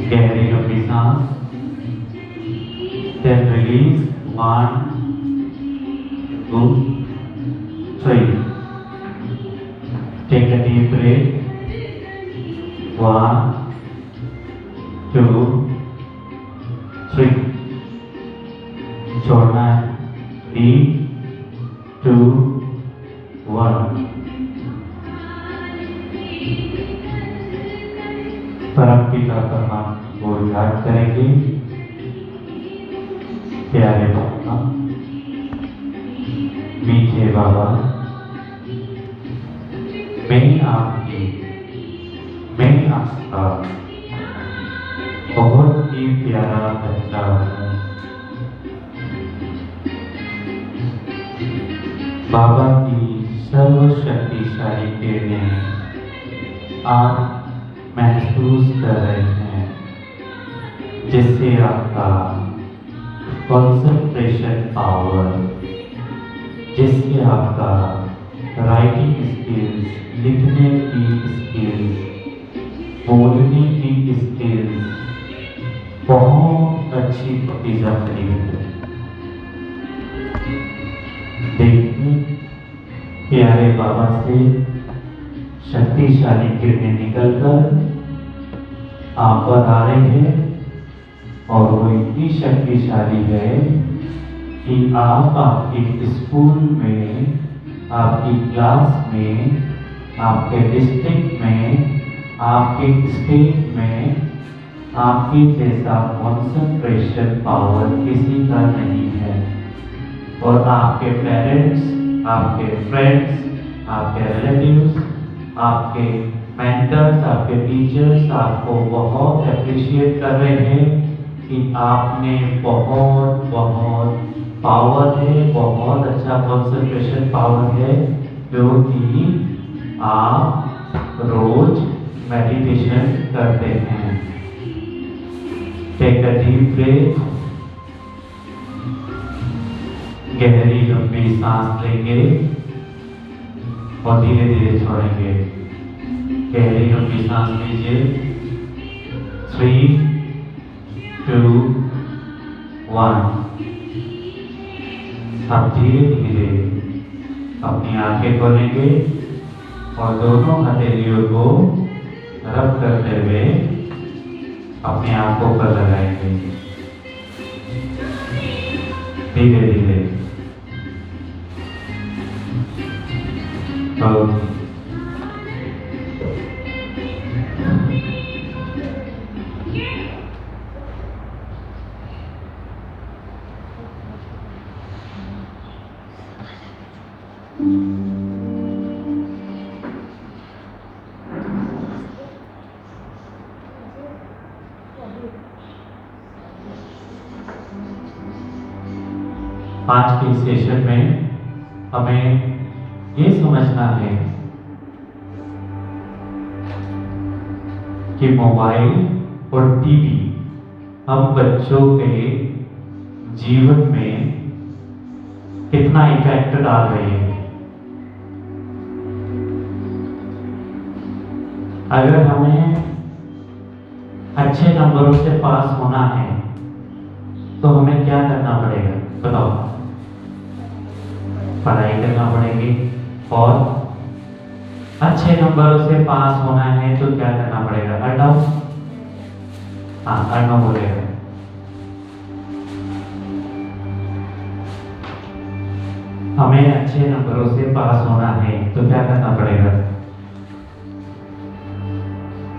गहरी लंबी सांस, then release 1, 2, 3. Take a deep breath. 1, 2, 3. छोड़ना है. 3, 2, 1. परम पिता परमात्मा को याद करेंगे. प्यारे बाबा, मीठे बाबा, मैं आपका बहुत ही प्यारा बच्चा हूँ. बाबा की सर्वशक्तिशाली किरणें आप महसूस कर रहे हैं, जिससे आपका कंसंट्रेशन पावर, जिससे आपका राइटिंग स्किल्स, लिखने की स्किल्स, बोलने की स्किल्स बहुत अच्छी इजाफा करी है. देखिए, प्यारे बाबा से शक्तिशाली किरणें निकलकर आप पर आ रही है, और वो इतनी शक्तिशाली है कि आप आपके स्कूल में, आपकी क्लास में, आपके डिस्ट्रिक्ट में, आपके स्टेट में आपके जैसा कंसंट्रेशन पावर किसी का नहीं है. और आपके पेरेंट्स, आपके फ्रेंड्स, आपके रिलेटिव्स, आपके मेंटर्स, आपके टीचर्स आपको बहुत अप्रिशिएट कर रहे हैं कि आपने बहुत पावर है, बहुत अच्छा कंसंट्रेशन पावर है, क्योंकि आप रोज मेडिटेशन करते हैं. Take a deep breath. गहरी लंबी सांस लेंगे और धीरे धीरे छोड़ेंगे. गहरी लंबी सांस लीजिए. 3, 2, 1. अब धीरे धीरे अपनी आंखें खोलेंगे और दोनों हथेलियों को रब करते हुए अपनी आंखों पर लगाएंगे. धीरे धीरे. आज के सेशन में हमें ये समझना है कि मोबाइल और टीवी हम बच्चों के जीवन में कितना इफेक्ट डाल रहे हैं. अगर हमें अच्छे नंबरों से पास होना है तो हमें क्या करना पड़ेगा, बताओ? पढ़ाई करना पड़ेगी. और अच्छे नंबरों से पास होना है तो क्या करना पड़ेगा? अर्नव. हाँ, अर्नव बोलेगा. हमें अच्छे नंबरों से पास होना है तो क्या करना पड़ेगा?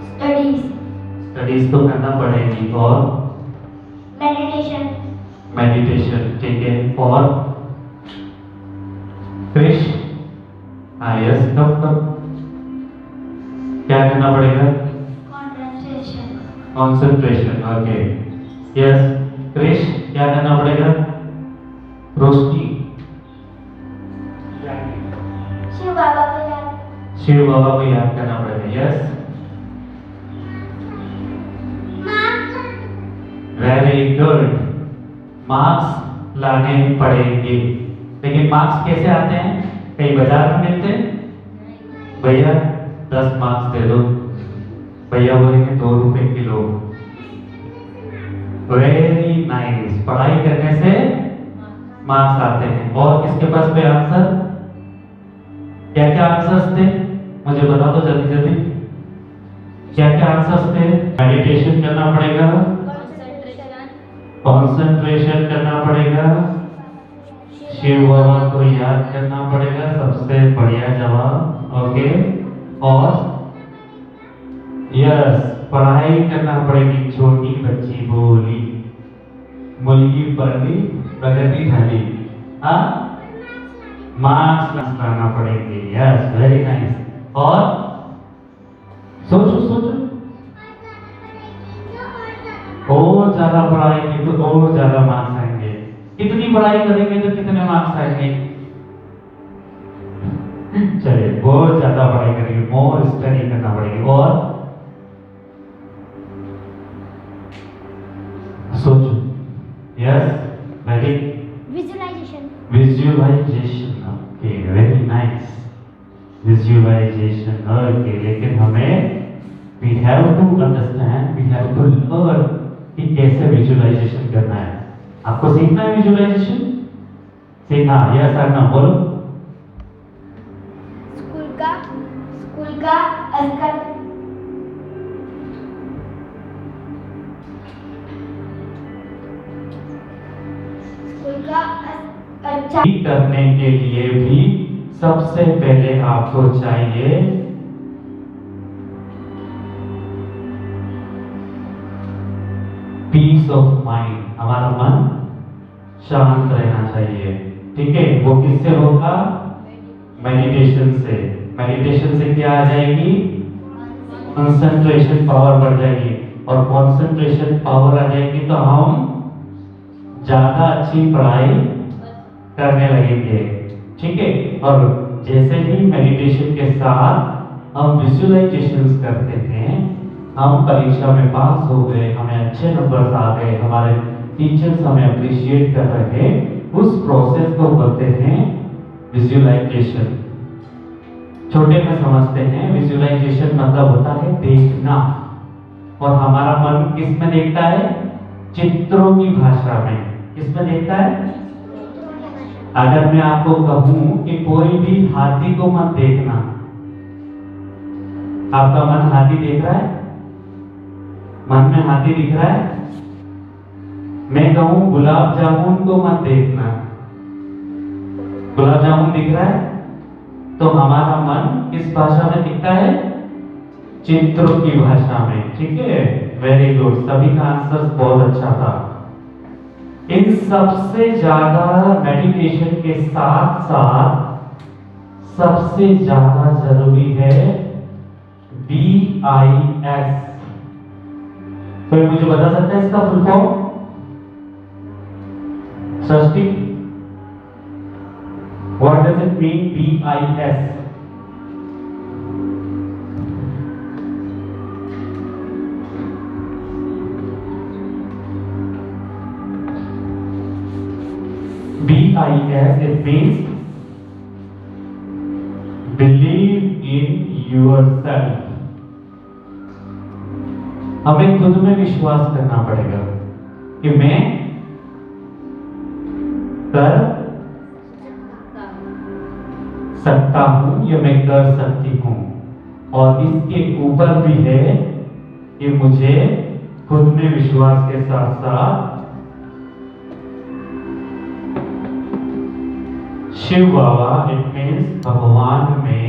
स्टडीज तो करना पड़ेगी. और मेडिटेशन. ठीक है. और कृष्ण. यस. कब क्या करना पड़ेगा? कंसंट्रेशन. ओके. यस. कृष्ण क्या करना पड़ेगा? रोशनी. शिव बाबा को याद करना पड़ेगा. यस. Very good. मार्क्स लाने पड़ेंगे. लेकिन मार्क्स कैसे आते हैं? कहीं बाजार में मिलते हैं? भैया 10 मार्क्स दे दो. भैया बोलेंगे 2 रुपए किलो. Very nice. पढ़ाई करने से मार्क्स आते हैं। और किसके पास पे आंसर? क्या क्या आंसर्स थे मुझे बता दो जल्दी जल्दी। क्या क्या आंसर्स थे? मेडिटेशन करना पड़ेगा, कंसंट्रेशन करना पड़ेगा, शिव बाबा को याद करना पड़ेगा, सबसे बढ़िया जवाब। ओके। और यस, पढ़ाई करना पड़ेगी। छोटी बच्ची बोली, मुलगी पढ़ी प्रगति ढली। हाँ, मार्क्स लाना पड़ेंगे। Yes, very nice. और सोचो सोचो, और ज्यादा पढ़ाई की तो और ज्यादा मार्क्स आएंगे। कितनी पढ़ाई करेंगे तो कितने मार्क्स आएंगे? चलिए, बहुत ज्यादा पढ़ाई करेंगे, मोर स्टडी करना पड़ेगी। और सोचो। Yes, very visualisation. Okay, very nice. Visualisation. Okay, लेकिन हमें we have to understand, we have to learn कि कैसे विजुअलाइजेशन करना है। आपको सीखना है विजुअलाइजेशन? सीखना? यस और नो बोलो। स्कूल का अस्तर, स्कूल का अच्छा करने के लिए भी सबसे पहले आपको चाहिए पीस ऑफ माइंड। हमारा मन शांत रहना चाहिए। ठीक है, वो किससे होगा? मेडिटेशन से। मेडिटेशन से क्या आ जाएगी? कंसंट्रेशन पावर बढ़ जाएगी। और कंसंट्रेशन पावर आ जाएगी तो हम ज्यादा अच्छी पढ़ाई करने लगेंगे। ठीक है। और जैसे ही मेडिटेशन के साथ हम विजुअलाइजेशंस करते हैं, हम परीक्षा में पास हो गए, हमें अच्छे नंबर्स आ गए, हमारे टीचर्स हमें अप्रिशिएट कर रहे हैं, उस प्रोसेस को बोलते हैं विजुअलाइजेशन। छोटे में समझते हैं, विजुअलाइजेशन मतलब होता है देखना। और हमारा मन किस में देखता है? चित्रों की भाषा में। किस में देखता है? अगर मैं आपको कहूं कि कोई भी हाथी को मत देखना, आपका मन हाथी देख रहा है? मन में हाथी दिख रहा है? मैं कहूं गुलाब जामुन को मत देखना, गुलाब जामुन दिख रहा है? तो हमारा मन किस भाषा में दिखता है? चित्रों की भाषा में। ठीक है, वेरी गुड। सभी का आंसर बहुत अच्छा था। इन सबसे ज्यादा मेडिटेशन के साथ साथ सबसे ज्यादा जरूरी है BIS। कोई मुझे बता सकता है इसका full form? Srishti, what does it mean BIS? BIS, it means believe in yourself। हमें खुद में विश्वास करना पड़ेगा कि मैं कर सकता हूं या मैं कर सकती हूं। और इसके ऊपर भी है कि मुझे खुद में विश्वास के साथ साथ शिव बाबा, इट मीन्स भगवान में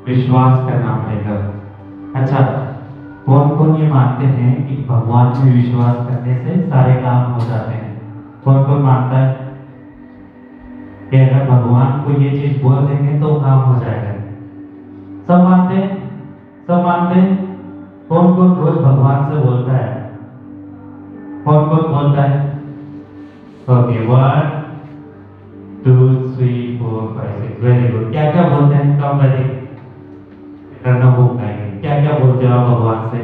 विश्वास करना पड़ेगा। अच्छा, कौन कौन ये मानते हैं कि भगवान में विश्वास करने से सारे काम हो जाते हैं? कौन कौन मानता है कि अगर भगवान को ये चीज बोल देंगे तो काम हो जाएगा? सब मानते हैं? सब मानते हैं? कौन कौन रोज भगवान से बोलता है? कौन कौन बोलता है? Okay, 1 2 3 4 5 6, very good. क्या क्या बोलते हैं? कम करें, करना बुक आएंगे। क्या क्या बोलते हो आप भगवान से?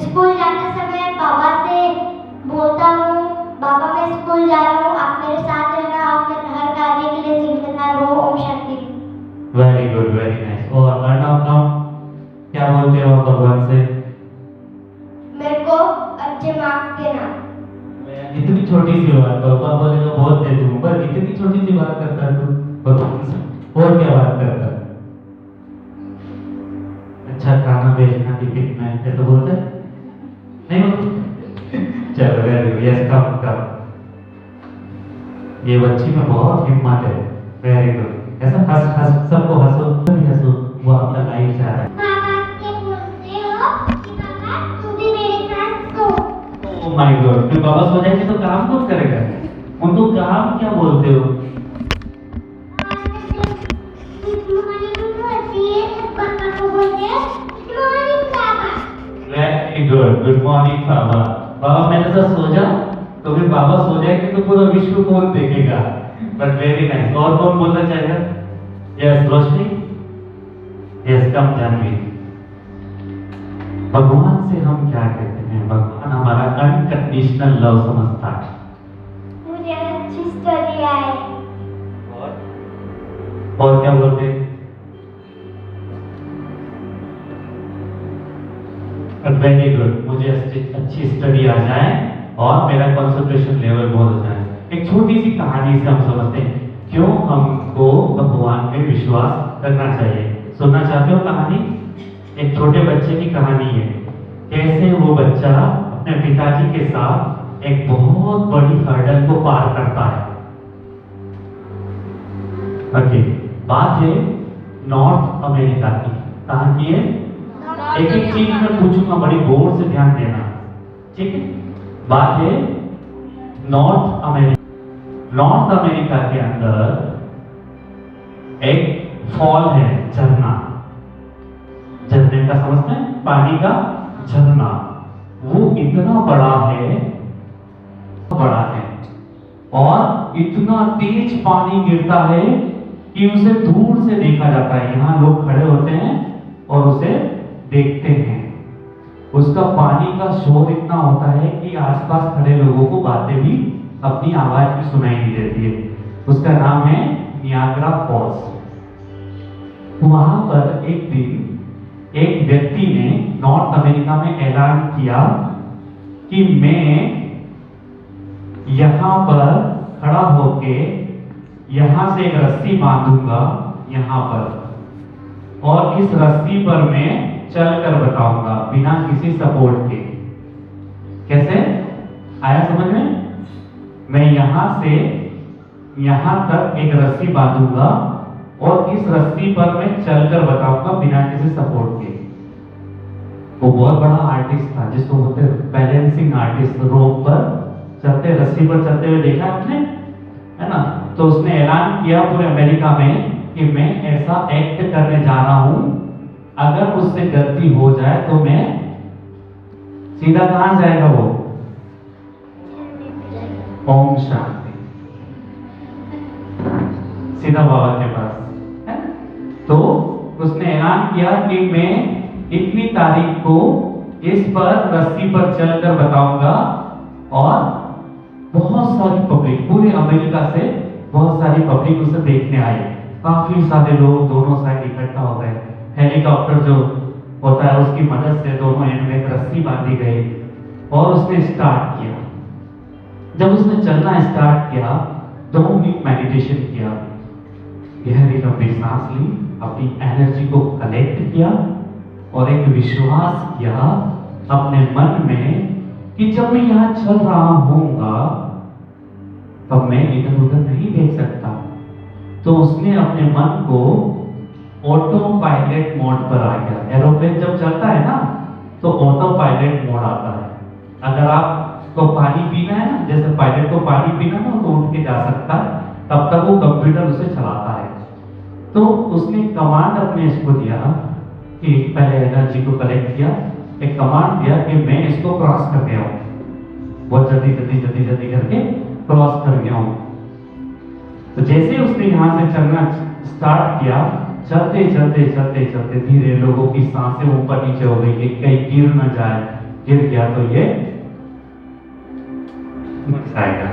स्कूल जाते समय बाबा से बोलता हूँ, बाबा मैं स्कूल जा रहा हूँ, आप मेरे साथ रहना, आप मेरे हर कार्य के लिए जिम्मेदार हो। ओम शांति। Very good, very nice. और अर्णव, क्या बोलते हो आप भगवान से? मेरे को अच्छे मार्क्स देना। छोटी सी बात पापा बोलेगा बहुत दे दूं, पर इतनी छोटी सी बात करता है तू भगवान से, और क्या बात करता है? अच्छा खाना भेजना टिफिन में, ऐसा बोलते हैं? नहीं बोलते? चलो वेरी गुड, यस कम कम। ये बच्ची में बहुत हिम्मत है, वेरी गुड। ऐसा हंस हंस सबको हंसो, नहीं हंसो, वो आपका लाइफ से आ रहा है। पापा के बोलते हो कि पापा तू भी मेरे साथ सो। ओह माय गॉड, फिर बाबा सो जाएंगे तो काम कौन करेगा? उनको काम क्या बोलते हो? गुड मॉर्निंग होती है तो पापा को बोलते हैं गुड मॉर्निंग पापा। वेरी गुड, गुड मॉर्निंग बाबा। बाबा मेरे साथ सो जा, तो फिर बाबा सो जाएंगे तो पूरा विश्व कौन देखेगा? But very nice. और कौन बोलना चाहेगा? यस रोशनी, यस कम जानवी। भगवान से हम क्या कहते हैं? भगवान हमारा अनकंडीशनल लव समझता है। मुझे अच्छी स्टोरी आए। और क्या बोलते हैं? वेरी गुड, मुझे अच्छी स्टडी आ जाए और मेरा कंसंट्रेशन लेवल बहुत हो जाए। एक छोटी सी कहानी से हम समझते हैं क्यों हमको भगवान में विश्वास करना चाहिए। सुनना चाहते हो कहानी? एक छोटे बच्चे की कहानी है, कैसे वो बच्चा अपने पिताजी के साथ एक बहुत बड़ी हर्डल को पार करता है। ओके, बात है नॉर्थ अमेरिका की। कहाँ की है? एक एक चीज मैं पूछूंगा, बड़ी गौर से ध्यान देना, ठीक है? बात है नॉर्थ अमेरिका। नॉर्थ अमेरिका के अंदर एक फॉल है, झरना। झरने का समझते हैं? पानी का झरना। वो इतना बड़ा है और इतना तेज पानी गिरता है कि उसे दूर से देखा जाता है। यहाँ लोग खड़े होते हैं और उसे देखते हैं। उसका पानी का शोर इतना होता है कि आसपास खड़े लोगों को बातें भी अपनी आवाज में सुनाई नहीं देती है। उसका नाम है नियाग्रा फॉल्स। वहां पर एक दिन एक व्यक्ति ने नॉर्थ अमेरिका में ऐलान किया कि मैं यहां पर खड़ा होके यहां से एक रस्सी बांधूंगा यहां पर, और इस रस्सी पर मैं चलकर बताऊंगा बिना किसी सपोर्ट के। कैसे आया समझ में? मैं यहां से यहां तक एक रस्सी बांधूंगा और इस रस्सी पर मैं चलकर बताऊंगा बिना किसी सपोर्ट के। वो बहुत बड़ा आर्टिस्ट था जिसको बोलते हैं बैलेंसिंग आर्टिस्ट। रोप पर चलते, रस्सी पर चलते हुए देखा आपने, है ना? तो उसने ऐलान किया पूरे अमेरिका में कि मैं ऐसा एक्ट करने जा रहा हूं, अगर उससे गलती हो जाए तो मैं सीधा कहां जाएगा वो? ओम शांति, सीधा बाबा के पास, है? तो उसने ऐलान किया कि मैं इतनी तारीख को इस पर रस्सी पर चलकर बताऊंगा, और बहुत सारी पब्लिक, पूरे अमेरिका से बहुत सारी पब्लिक उसे देखने आई। काफी सारे लोग दोनों साइड इकट्ठा हो गए। हेलीकॉप्टर जो होता है उसकी मदद से दोनों एंड में एक रस्सी बांधी गई और उसने स्टार्ट किया। जब उसने चलना स्टार्ट किया, 2 मिनट मेडिटेशन किया, गहरी लंबी सांस ली, अपनी एनर्जी को कलेक्ट किया और एक विश्वास किया अपने मन में कि जब मैं यहाँ चल रहा होऊंगा तब मैं इधर उधर नहीं देख सकता। तो उसने अपने मन को ऑटो पायलट मोड पर आ गया। एरोप्लेन जब चलता है ना तो ऑटो पायलट मोड आता है। अगर आपको पानी पीना है ना, जैसे पायलट को पानी पीना ना तो उठ के जा सकता है, तब तक वो कंप्यूटर उसे चलाता है। तो उसने कमांड अपने इसको दिया कि पहले एनर्जी को कलेक्ट किया, एक कमांड दिया कि मैं इसको क्रॉस कर गया हूँ, बहुत जल्दी जल्दी जल्दी जल्दी करके क्रॉस कर गया हूँ। तो जैसे उसने यहाँ से चलना स्टार्ट किया, चलते चलते चलते चलते धीरे लोगों की सांसें ऊपर नीचे हो गई कि कहीं गिर न जाए, गिर गया तो ये जाएगा।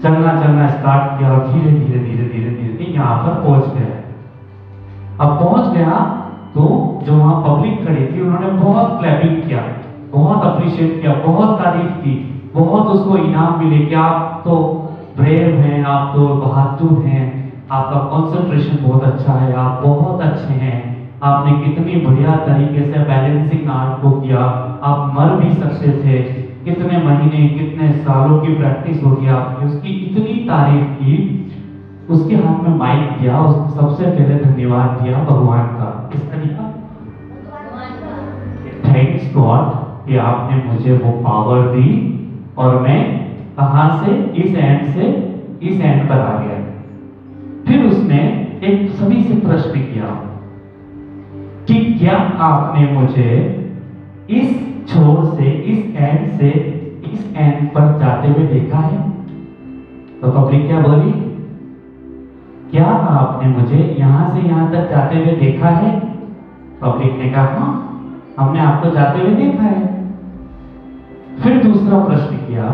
चलना स्टार्ट किया और धीरे धीरे धीरे धीरे धीरे यहाँ पर पहुंच गया। अब पहुंच गया तो जो वहां पब्लिक खड़ी थी उन्होंने बहुत क्लैपिंग किया, बहुत अप्रिशिएट किया, बहुत तारीफ की बहुत उसको इनाम मिले कि आप तो ब्रेव हैं, आप तो बहादुर हैं, आपका कंसंट्रेशन बहुत अच्छा है, आप बहुत अच्छे हैं, आपने कितनी बढ़िया तरीके से बैलेंसिंग आर्ट को किया, आप मर भी सकते थे, कितने महीने कितने सालों की प्रैक्टिस होगी आपकी, उसकी इतनी तारीफ की। उसके हाथ में माइक दिया, उसने सबसे पहले धन्यवाद दिया भगवान का। किसका दिया? थैंक्स गॉड कि आपने मुझे वो पावर दी और मैं कहां से इस एंड से इस एंड पर आ गया। फिर उसने एक सभी से प्रश्न किया कि क्या आपने मुझे इस छोर से इस एंड पर जाते हुए देखा है? तो पब्लिक क्या बोली? क्या आपने मुझे यहां से यहां तक जाते हुए देखा है? पब्लिक ने कहा हाँ, हमने आपको जाते हुए देखा है। फिर दूसरा प्रश्न किया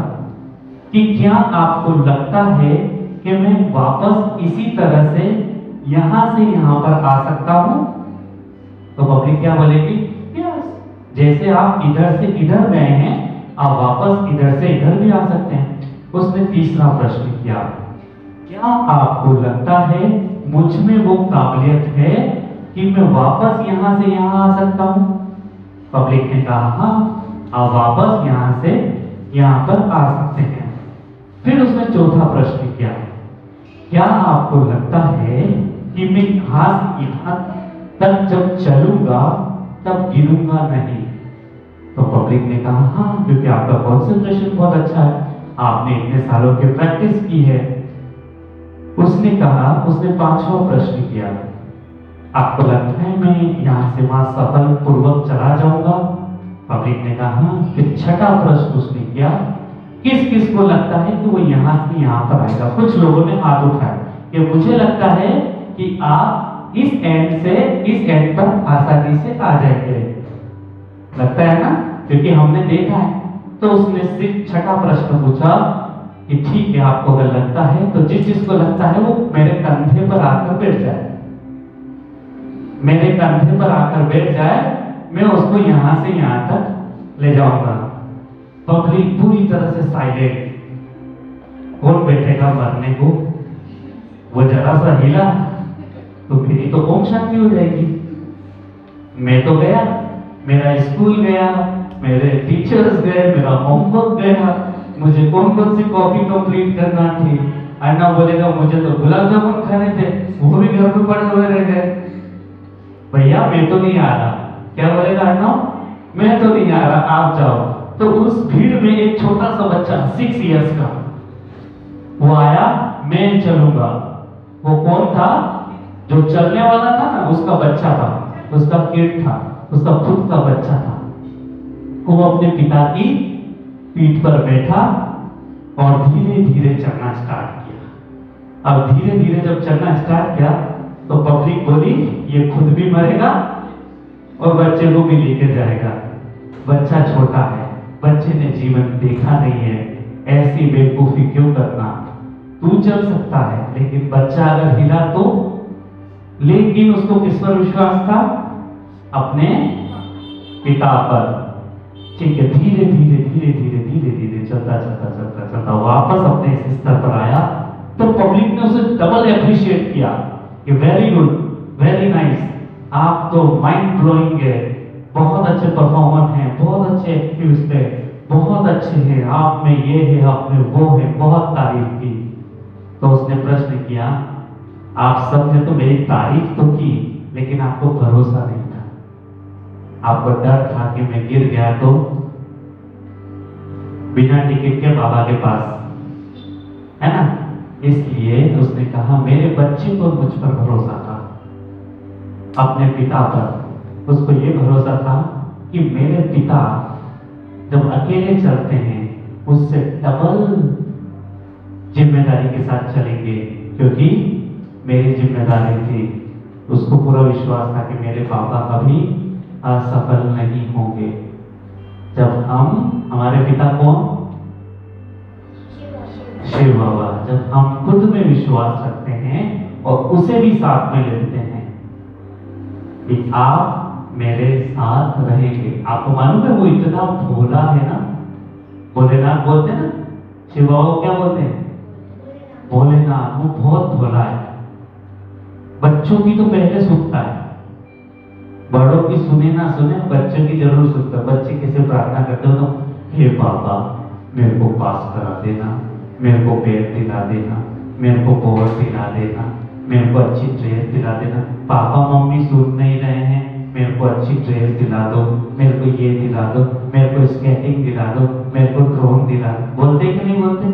कि क्या आपको लगता है कि मैं वापस इसी तरह से यहां से यहां पर आ सकता हूं? तो पब्लिक क्या बोलेगी? यस, जैसे आप इधर से इधर गए हैं, आप वापस इधर से इधर भी आ सकते हैं। उसने तीसरा प्रश्न किया, क्या आपको लगता है मुझ में वो काबिलियत है कि मैं वापस यहां से यहां आ सकता हूं? पब्लिक ने कहा हाँ, आप वापस यहां से यहां पर आ सकते हैं। फिर उसने चौथा प्रश्न किया, क्या आपको लगता है कि मैं यहां से यहां तक जब चलूंगा तब गिरूंगा नहीं? तो पब्लिक ने कहा हाँ, क्योंकि आपका कंसंट्रेशन बहुत अच्छा है, आपने इतने सालों की प्रैक्टिस की है। उसने कहा, उसने पांचवा प्रश्न किया, आपको लगता है मैं यहां से वहां सफल पूर्वक चला जाऊंगा? पब्लिक ने कहा हाँ। फिर छठा प्रश्न उसने किया, किस किस को लगता है कि वो यहां से यहां पर आएगा? कुछ लोगों ने हाथ उठाया कि मुझे लगता है कि आप इस एंड से इस एंड पर आसानी से आ जाएंगे। लगता है ना, क्योंकि हमने देखा है। तो उसने सिर्फ छठा प्रश्न पूछा कि ठीक है, आपको अगर लगता है तो जिसको लगता है वो मेरे कंधे पर आकर बैठ जाए, मेरे कंधे पर आकर बैठ जाए, मैं उसको यहां से यहां तक ले जाऊंगा। पब्लिक पूरी तरह से साइलेंट। कौन बैठेगा मरने को? वो जरा सा हिला तो फिर तो ओम शांति हो जाएगी। मैं तो गया, मेरा स्कूल गया, मेरे टीचर्स गए, मेरा होमवर्क गया, मुझे कौन कौन सी कॉपी कंप्लीट करना थी। अन्ना बोलेगा मुझे तो गुलाब जामुन खाने थे, वो भी घर में पड़े हुए रह गए। भैया मैं तो नहीं आ रहा। क्या बोलेगा अन्ना? मैं तो नहीं आ रहा, आप जाओ। तो उस भीड़ में एक छोटा सा बच्चा 6 इयर्स का वो आया, मैं चलूंगा। वो कौन था? जो चलने वाला था ना, उसका बच्चा था, उसका किड था, उसका खुद का बच्चा था। वो अपने पिता की पीठ पर बैठा और धीरे धीरे चलना स्टार्ट किया। अब धीरे धीरे जब चलना स्टार्ट किया तो पब्लिक बोली ये खुद भी मरेगा और बच्चे को भी लेके जाएगा। बच्चा छोटा है, बच्चे ने जीवन देखा नहीं है, ऐसी बेवकूफी क्यों करना? तू चल सकता है लेकिन बच्चा अगर हिला तो? लेकिन उसको किस पर विश्वास था? अपने पिता पर। ठीक है, धीरे धीरे धीरे धीरे धीरे धीरे चलता चलता चलता चलता वापस अपने इस स्तर पर आया। तो पब्लिक ने उसे डबल अप्रिशिएट किया कि वेरी गुड, वेरी नाइस, आप तो माइंड ब्लोइंग है, बहुत अच्छे परफॉर्मर हैं, बहुत अच्छे एक्टिविस्ट है, बहुत अच्छे हैं, आप में ये है, आप में वो है, बहुत तारीफ की। तो उसने प्रश्न किया, आप सबने तो मेरी तारीफ तो की लेकिन आपको भरोसा नहीं था, आपको डर था कि मैं गिर गया तो बिना टिकट के बाबा के पास, है ना? इसलिए उसने कहा मेरे बच्चे को मुझ पर भरोसा था, अपने पिता पर उसको ये भरोसा था कि मेरे पिता जब अकेले चलते हैं उससे डबल जिम्मेदारी के साथ चलेंगे, क्योंकि मेरी जिम्मेदारी थी। उसको पूरा विश्वास था कि मेरे पापा कभी असफल नहीं होंगे। जब हमारे पिता कौन? शिव बाबा। जब हम खुद में विश्वास रखते हैं और उसे भी साथ में लेते हैं कि आप मेरे साथ रहेंगे। आपको मालूम है वो इतना भोला है ना, भोलेनाथ बोलते हैं ना, शिव बाबा को क्या बोलते हैं? भोलेनाथ। वो बहुत भोला है। बच्चों की तो पहले सुनता है, बड़ों की सुने ना सुने, बच्चों की जरूर सुनता है। बच्चे कैसे प्रार्थना करते हो तो, हे बाबा मेरे को पास करा देना, मेरे को पेट दिला देना, मेरे को बोर दिला देना, मेरे को अच्छी ड्रेस दिला देना। पापा मम्मी सुन नहीं रहे हैं, मेरे को अच्छी ड्रेस दिला दो, मेरे को ये दिला दो, मेरे को स्केटिंग दिला दो, मेरे को ड्रोन दिला दो। बोलते कि नहीं बोलते?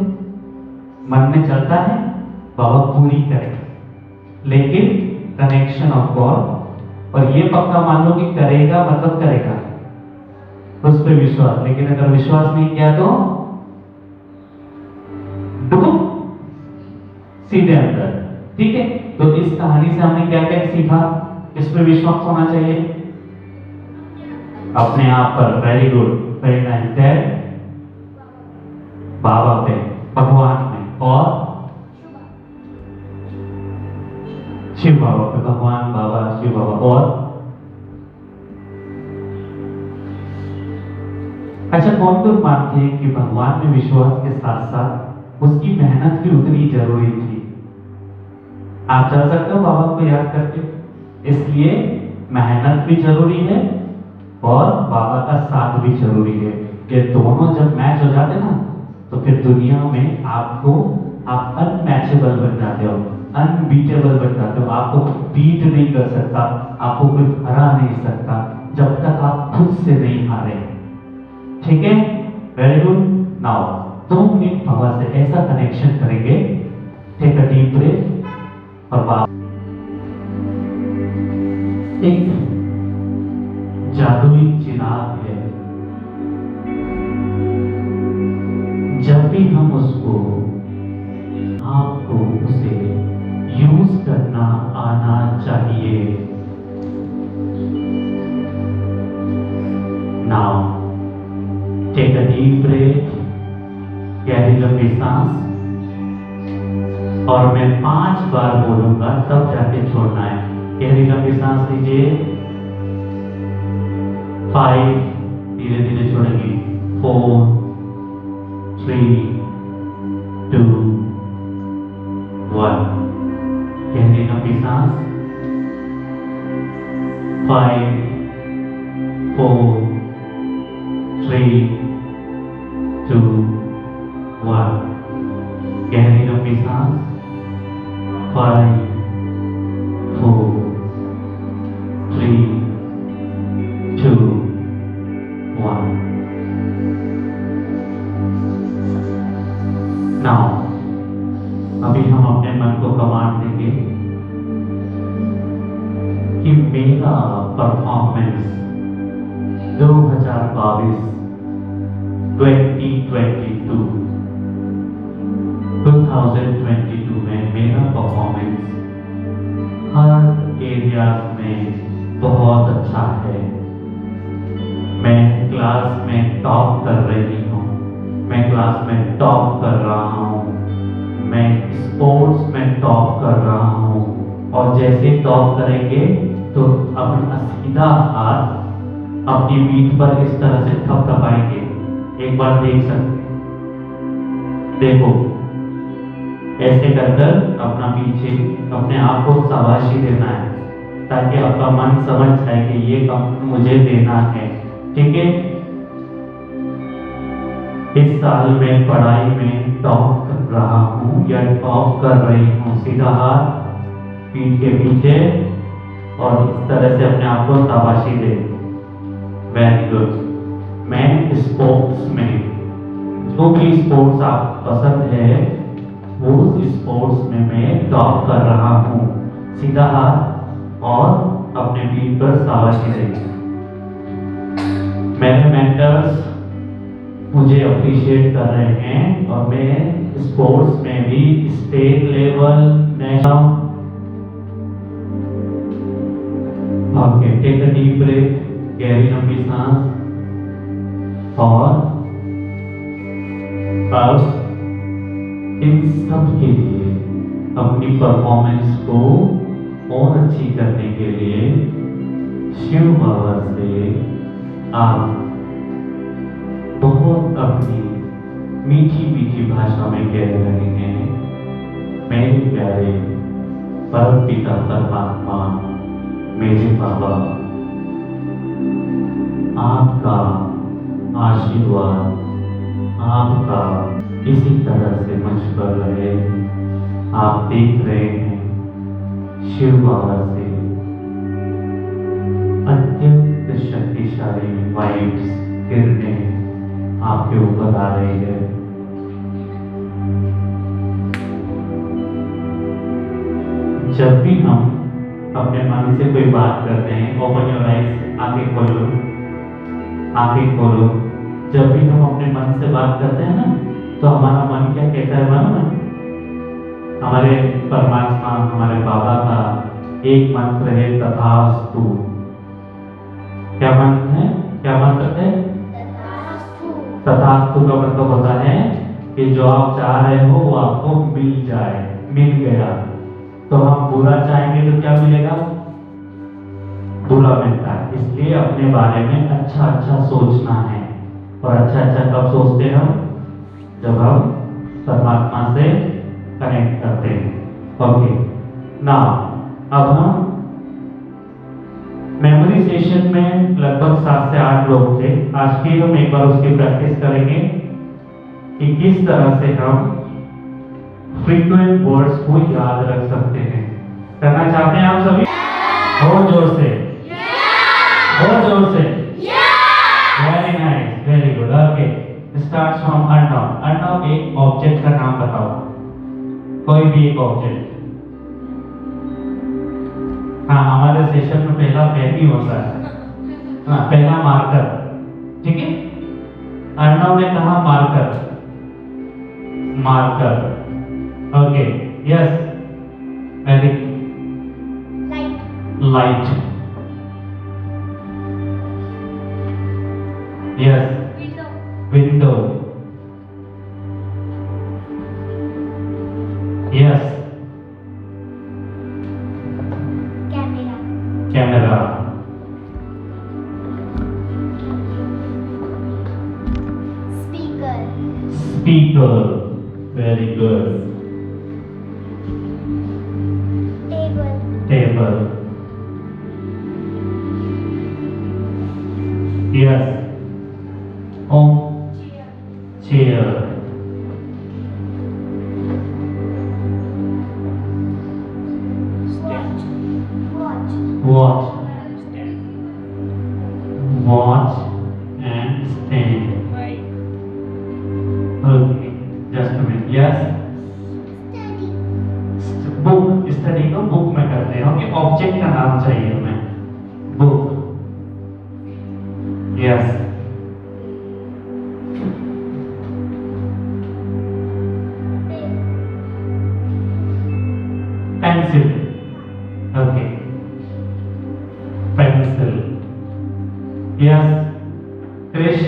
मन में चलता है, बाबा पूरी करेगा। लेकिन कनेक्शन ऑफ गॉड, और ये पक्का मान लो कि करेगा मतलब करेगा, उस पर विश्वास। लेकिन अगर विश्वास नहीं किया तो डूब सीधे अंदर। ठीक है, तो इस कहानी से हमने क्या क्या सीखा? किस पे विश्वास होना चाहिए? अपने आप पर। Very good, very nice. That बाबा पे, भगवान में, और शिव बाबा पे। भगवान, बाबा, शिव बाबा। और अच्छा, कौन कौन मानते हैं कि भगवान में विश्वास के साथ साथ उसकी मेहनत भी उतनी जरूरी थी? आप चल सकते हो बाबा को याद करके? इसलिए मेहनत भी जरूरी है और बाबा का साथ भी जरूरी है। ये दोनों जब मैच हो जाते ना, तो फिर दुनिया में आपको, आप अनमैचेबल बन जाते हो, अनबीटेबल बन जाते हो। आपको बीट नहीं कर सकता, आपको कोई हरा नहीं सकता जब तक आप खुद से नहीं हारे। ठीक है, वेरी गुड। नाउ 2 मिनट बाबा से ऐसा कनेक्शन करेंगे। Take a deep breath. और बाबा एक जादुई चिराग है, जब भी हम उसको, आपको उसे यूज करना आना चाहिए। Now take a deep breath, गहरी लंबी सांस, और मैं 5 बार बोलूंगा तब जाके छोड़ना है। गहरी लंबी सांस लीजिए, 5, धीरे धीरे छोड़ेंगे, 4, 3, 2, 1। गहरी लंबी सांस, 5, 4, 3, 2, 1। गहरी लंबी सांस, 5, 4, 3, 2, 1। नाउ अभी हम अपने मन को कमांड देंगे कि मेरा परफॉर्मेंस 2022 2022 में मेरा परफॉर्मेंस हर एरियाज में बहुत अच्छा है। मैं क्लास में टॉप कर रही हूँ, मैं क्लास में टॉप कर रहा हूँ, मैं स्पोर्ट्स में टॉप कर रहा हूँ। और जैसे टॉप करेंगे तो अपना सीधा हाथ अपनी पीठ पर इस तरह से थपथपाएंगे। एक बार देख सकते हैं, देखो ऐसे कर कर अपना पीछे, अपने आप को शाबाशी देना है, ताकि आपका मन समझ जाए कि ये काम मुझे देना है। ठीक है, इस साल में पढ़ाई में टॉप कर रहा हूँ या टॉप कर रही हूँ। सीधा हाथ पीठ के पीछे और इस तरह से अपने आप को शाबाशी दे। Very good. मैं स्पोर्ट्स में, जो भी स्पोर्ट्स आप पसंद है, वो स्पोर्ट्स में मैं टॉप कर रहा हूँ। सीधा हाथ और अपने पीठ पर शाबाशी दे। मेरे मेंटर्स मुझे अप्रिशिएट कर रहे हैं और मैं स्पोर्ट्स में भी state level, national. Okay, take a deep breath, गहरी लंबी सांस, और अब इन सब के लिए अपनी परफॉर्मेंस को और अच्छी करने के लिए शिव बाबा से आप बहुत अपनी मीठी मीठी भाषा में कह रहे हैं, मेरे प्यारे परम पिता परमात्मा, मेरे बाबा, आपका आशीर्वाद, आपका इसी तरह से मुझ पर रहे। आप देख रहे हैं शिव बाबा से अत्यंत शक्तिशाली वाइब्स किरणें आपके ऊपर आ रही है। जब भी हम अपने मन से कोई बात करते हैं, ओपन योर आइज, आंखें खोलो, आंखें खोलो। जब भी हम अपने मन से बात करते हैं ना, तो हमारा मन क्या कहता है मालूम है? हमारे परमात्मा, हमारे बाबा का एक मंत्र है, तथास्तु। क्या मंत्र है? क्या मंत्र है? तथास्तु का मतलब होता है कि जो आप चाह रहे हो वो आपको मिल जाए, मिल गया। तो हम बुरा चाहेंगे तो क्या मिलेगा? बुरा मिलता है। इसलिए अपने बारे में अच्छा अच्छा सोचना है। और अच्छा अच्छा कब सोचते हैं हम? जब हम परमात्मा से कनेक्ट करते हैं। ओके, नाउ अब हम मेमोरी सेशन में लगभग 7 से 8 लोग थे। आज फिर हम एक बार उसकी प्रैक्टिस करेंगे कि किस तरह से हम फ्रीक्वेंट वर्ड्स को याद रख सकते हैं। करना चाहते हैं आप सभी? बहुत जोर से, बहुत जोर से। Very nice, very good. Okay, start from unknown. Unknown एक ऑब्जेक्ट का नाम बताओ, कोई भी एक ऑब्जेक्ट। हाँ, हमारे सेशन में पहला पेन ही होता है। हाँ, पहला मार्कर, ठीक है। अननोन ने कहा marker, marker. Okay, yes, very light, yes, window, yes, camera, speaker, very good, table, yes, chair, watch, watch and stand. Okay, just a minute. Yes. Book, study को बुक में करते हैं। ओके, ऑब्जेक्ट का नाम चाहिए हमें। Book, yes, pencil, okay, pencil, yes, Krish.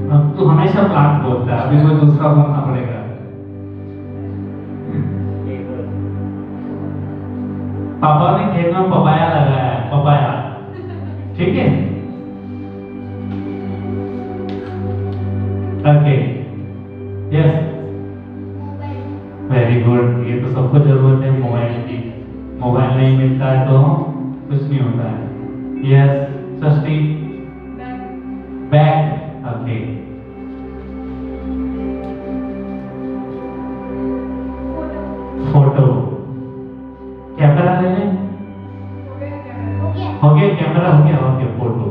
अब तू हमेशा प्लांट बोलता है, अभी कोई दूसरा बोलना पड़ेगा। पापा ने खेत में पपाया लगाया है, पपाया, ठीक है। Okay, yes, very good. ये तो सबको जरूरत है मोबाइल की। मोबाइल नहीं मिलता है तो कुछ नहीं होता है। Yes, Shashthi, bag, okay, photo, camera ले लें, हो गया कैमरा, हो गया, okay, photo,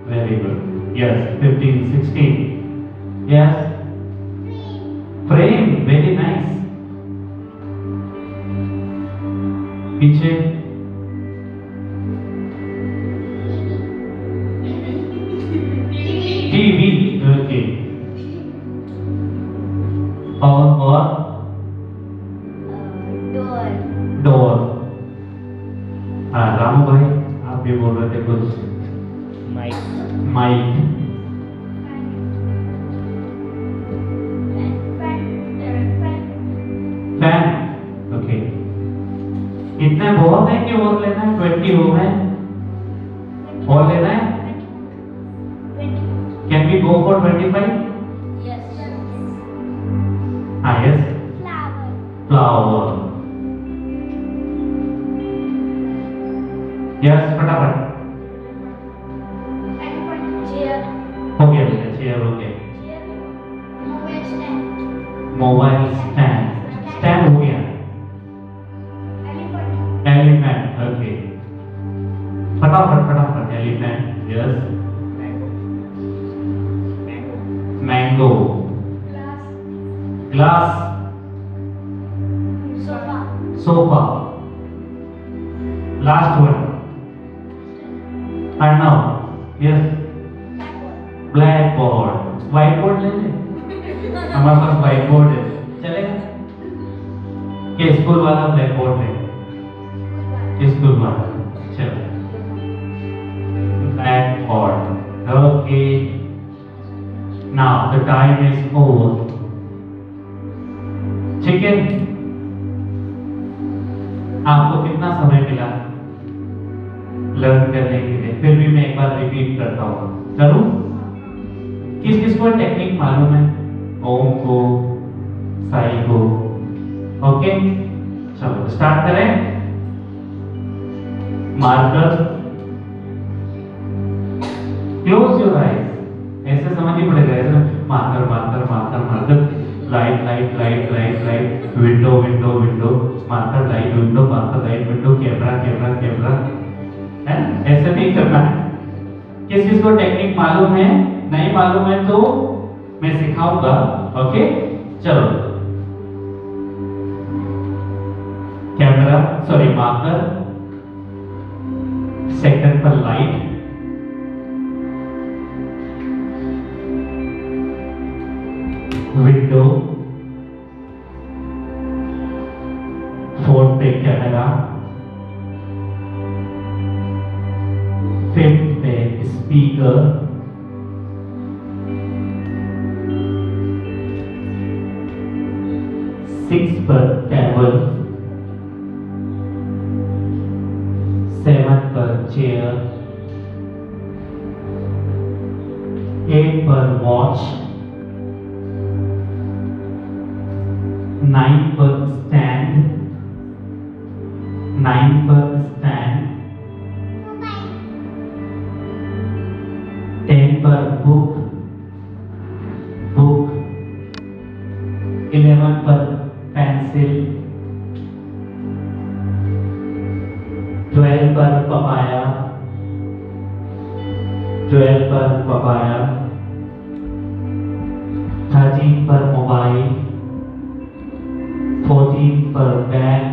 very good, yes, 15, 16, yes, frame, very nice, पीछे टीवी, ओके, और डोर। हाँ, रामू भाई आप भी बोल रहे थे कुछ। Mic, mic, fan, okay. कितने बहुत है कि और लेना है? 20 हो गए, और लेना है? Can be go for 25? Yes. Ah, yes. Flower. Flower. Yes, फटाफट. Chair. हो गया बेटा, चेयर हो गया. Mobile stand. Mobile stand. Stand हो गया. Elephant. एलिफेंट. ओके. फटाफट फटाफट. Elephant. Yes. Mango. Glass. Glass. Sofa. Sofa. Last one. Arnav. Yes. Blackboard. Whiteboard ले ले. हमारे पास व्हाइट बोर्ड है, चलेगा? ये स्कूल वाला ब्लैक बोर्ड है. स्कूल वाला. चलो. Black board. Okay. Now the time is over. ठीक है? आपको कितना समय मिला लर्न करने के लिए? फिर भी मैं एक बार रिपीट करता हूँ. करूँ? किस किस को टेक्निक मालूम है? ओम को, साई को. ओके, चलो स्टार्ट करें. मार्कर. Close your eyes. ऐसे समझ ही पड़ेगा. ऐसे marker marker marker marker. Light light light light light. Window window window. Marker light window. Marker light window. Camera camera camera. है? ऐसे नहीं करना है. किस किस को टेक्निक मालूम है? नहीं मालूम है तो मैं सिखाऊंगा. ओके, चलो. Camera, sorry marker. सेक्टर पर लाइट. विंडो. फोन पे कैमरा. फिफ्थ पे स्पीकर. सिक्स पर टेबल. सेवन पर चेयर. एट पर वॉच. नाइन पर स्टैंड. नाइन पर स्टैंड. 10 पर बुक. बुक. 11 पर पेंसिल. 12 पर पपाया. 12 पर पपाया. 13 पर मोबाइल. 14 पर बैग.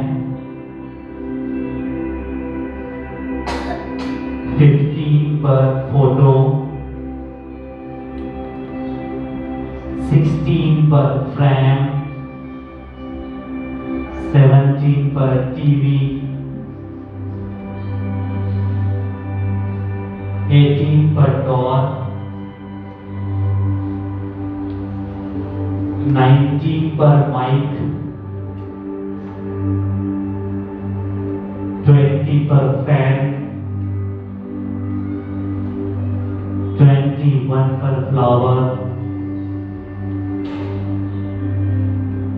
15 पर फोटो. 16 पर फ्रेम. 17 पर टीवी. 18 पर डोर. 19 पर माइक. 20 पर फैन. 21 पर फ्लावर.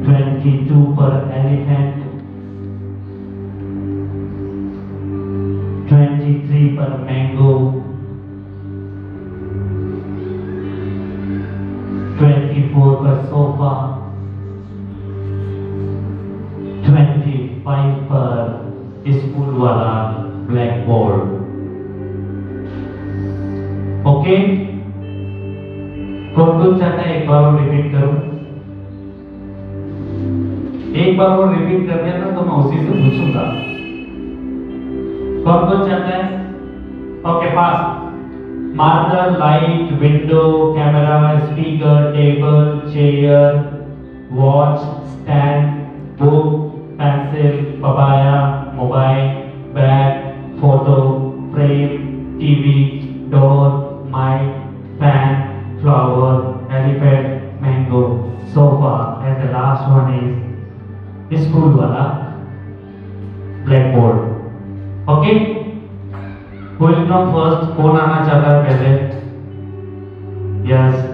22 पर एलिफेंट. 23 पर मैंगो. 24 पर सोफा. 25 पर स्कूल वाला ब्लैक बोर्ड. ओके, कौन कौन चाहता है एक बार और रिपीट करूं? एक बार और रिपीट कर दिया ना तो मैं उसी से पूछूंगा. कौन कौन चाहता है? Okay, fast. Marker, light, window, camera, speaker, table, chair, watch, stand, book, pencil, papaya, mobile, bag, photo, frame, TV, door, mike, fan, flower, elephant, mango, sofa, and the last one is school वाला blackboard. Okay, who will come first? कौन आना चाहता है पहले? Yes,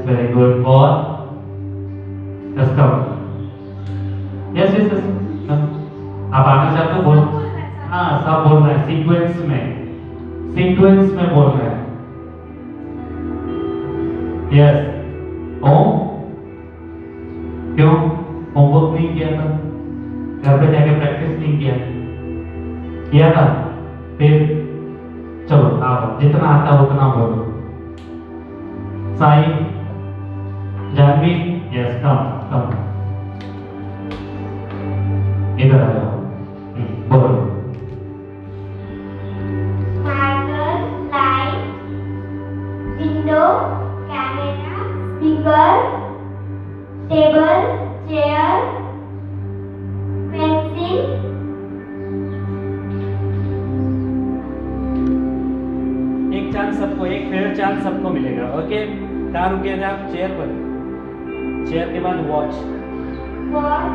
sequence में बोल रहे हैं। यस, ओम। क्यों होमवर्क नहीं किया था? घर पे जाके प्रैक्टिस नहीं किया था? फिर चलो आप जितना आता है उतना बोलो। साई, जानवी, यस, कम इधर आ जाओ, बोलो। Marker, light, window, camera, speaker, table, chair, pencil, एक चांस सबको, एक फेयर चांस सबको मिलेगा। ओके, कहाँ रुके थे आप? चेयर पर। चेयर के बाद watch, watch,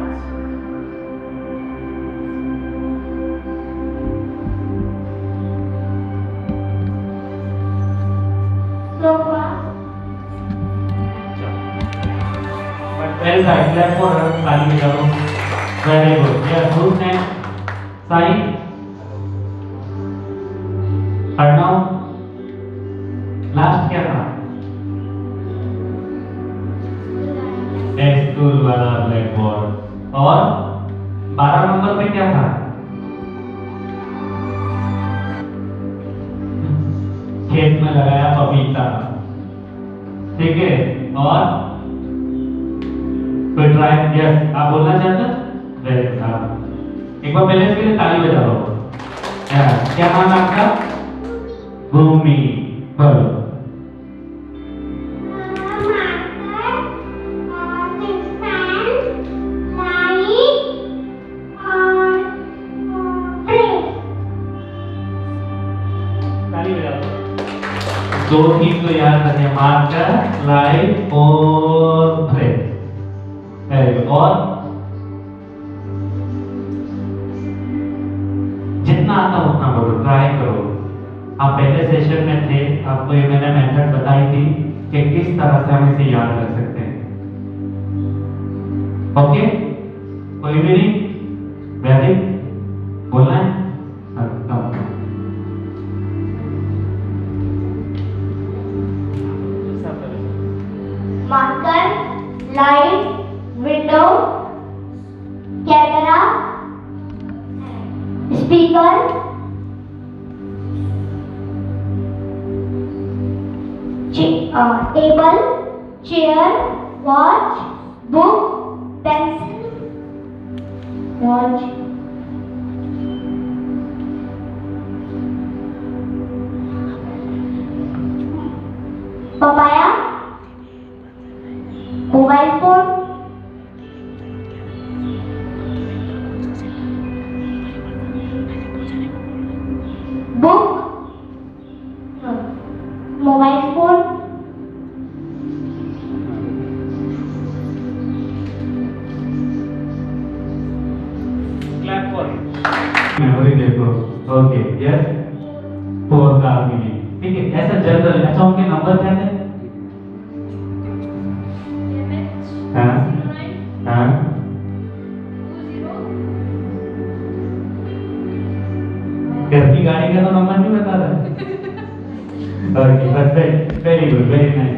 sofa, very nice, clap for her, ताली बजाओ। Very good, yes, good name. Sai, Arnav, last क्या था? स्कूल वाला ब्लैक बोर्ड। और 12 नंबर पे क्या था? खेत में लगाया पपीता। ठीक है, और कोई ट्राई? यस, आप बोलना चाहते हैं? वेरी गुड, एक बार पहले इसके लिए ताली बजा लो। क्या नाम है आपका? भूमि। बोलो। दो चीज को याद रखें, मार्कर, लाइट और फ्रेम। और जितना आता उतना बोलो, ट्राई करो। आप पहले सेशन में थे, आपको ये मैंने मेथड बताई थी कि किस तरह से हम इसे याद कर सकते हैं। ओके, कोई भी नहीं? वैदिक बोलना है? Marker, light, window, camera, speaker, table, chair, watch, book, pencil, watch, papaya, mobile phone, book, mobile phone, clap for. Memory देखो। ओके, यस, 4 का मिली। ठीक है, ऐसा जनरल। अच्छा, उनके नंबर क्या थे? हाँ हाँ, घर की गाड़ी का तो नंबर नहीं बता रहा। ओके, बस वेरी गुड, वेरी नाइस।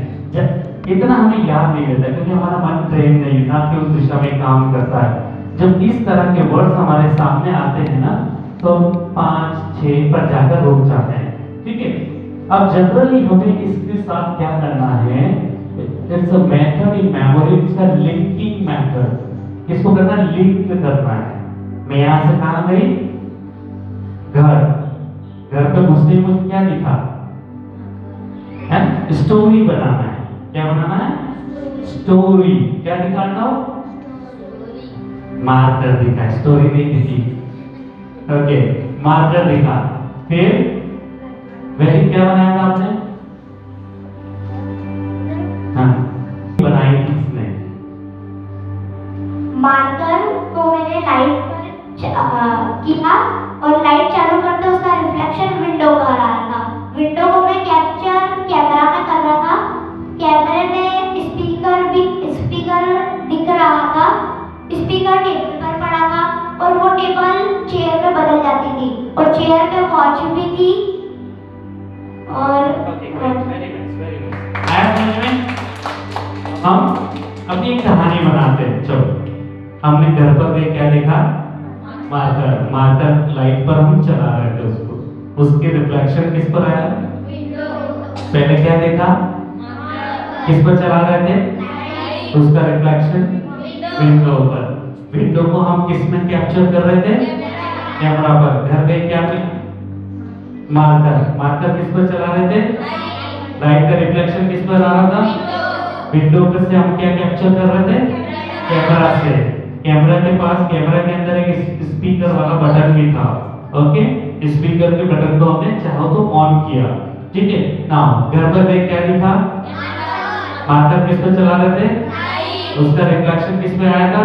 इतना हमें याद नहीं रहता क्योंकि हमारा मन ट्रेन नहीं है, आपके उस दिशा में काम करता है। जब इस तरह के वर्ड्स हमारे सामने आते हैं ना, तो 5, 6 पर जाकर रुक जाते हैं। ठीक है, अब जनरली हमें इसके साथ क्या करना है? It's a method in memory, इसका लिंकिंग मेथड। इसको करना, लिंक करना है। मैं यहां से कहां गई? घर पे घुसते ही मुझे क्या दिखा? है स्टोरी बनाना है। क्या बनाना है? स्टोरी। क्या दिखाना हो? मार्कर दिखा, स्टोरी नहीं दिखी। ओके, मार्कर दिखा। फिर वही क्या बनाया था आपने? हाँ, बनाई थी इसने मार्कर को मैंने लाइट पर किया और लाइट चालू करते उसका रिफ्लेक्शन विंडो पर आ रहा था। विंडो को मैं कैप्चर कैमरा में कर रहा था। कैमरे में स्पीकर दिख रहा था। स्पीकर टेबल पर पड़ा था और वो टेबल चेयर पे बदल जाती थी और चेयर पे वॉच और ओके वेरी नाइस आया समझ में? हम अपनी एक कहानी बनाते हैं। चलो, हमने घर पर गए क्या देखा? मार्कर। मार्कर लाइट पर हम चला रहे थे उसको, उसके रिफ्लेक्शन किस पर आया? पहले क्या देखा? किस पर चला रहे थे? उसका रिफ्लेक्शन विंडो पर। विंडो को हम किस में कैप्चर कर रहे थे? कैमरा पर। घर गए क्या में? मार्कर। मार्कर किस पर चला रहे थे? लाइट का रिफ्लेक्शन किस पर आ रहा था? विंडो पर से हम क्या कैप्चर कर रहे थे? कैमरा से। कैमरा के पास, कैमरा के अंदर एक स्पीकर वाला बटन भी था। ओके, स्पीकर के बटन को हमने चाहो तो ऑन किया। ठीक है ना? घर पर देख क्या दिखा? मार्कर किस पर चला रहे थे? उसका रिफ्लेक्शन किस पे आया था?